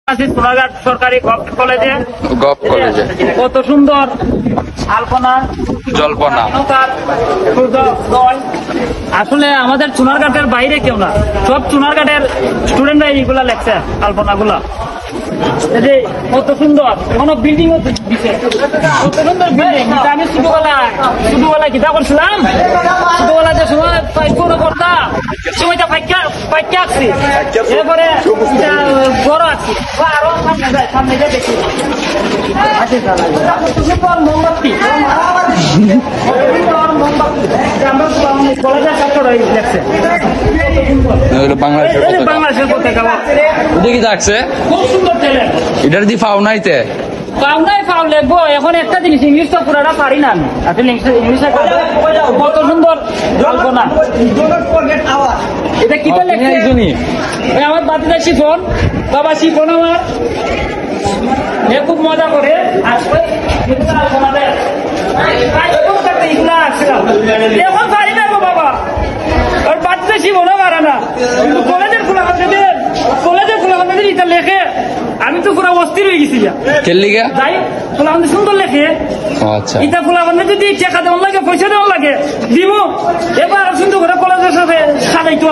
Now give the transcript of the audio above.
সোনারঘাট সরকারি কলেজে কত সুন্দর আলপনা জল্পনা। আসলে আমাদের সোনারঘাটের বাইরে কেউ না, সব সোনারঘাটের স্টুডেন্টরা এইগুলা লেখছে আলপনা গুলা। কত সুন্দর কোন বিল্ডিং কত সুন্দর বিল্ডিং। আমি ছোটবেলায় কিতা করছিলাম, ছোটবেলায় যে সময় করতাম সময়টা পাইকা আসছি, এরপরে বড় আছি আরো সামনে যা দেখি মোমবাতি কলেজের ছাত্ররা লেখছে বাংলাদেশের পতাকা। দেখি থাকছে খুব সুন্দর ছেলে, এটার দি ফাও নাইতে পাওনাই পাও লেখবো। এখন একটা জিনিস ইংলিশ তো পুরাটা পারি না আমি, আসলে ইংলিশে কত সুন্দর কল্পনা। এটা কিটা লেখছে আমার বাতিদা শিফন, বাবা শিফন আমার খুব মজা করে এখন পারি না গো বাবা, আর বাতিদা শিফনও পারে না। কলেজের খোলাবাদের এটা লেখে, আমি তো পুরো অস্থির হয়ে গেছি যাই খোলাবান্ধে সুন্দর লেখে। আচ্ছা, এটা খোলাবান্ধে যদি টাকা দেওয়ার লাগে পয়সা দেওয়ার লাগে দিব, এবার সুন্দর করে কলেজের সাথে সাজাইতো।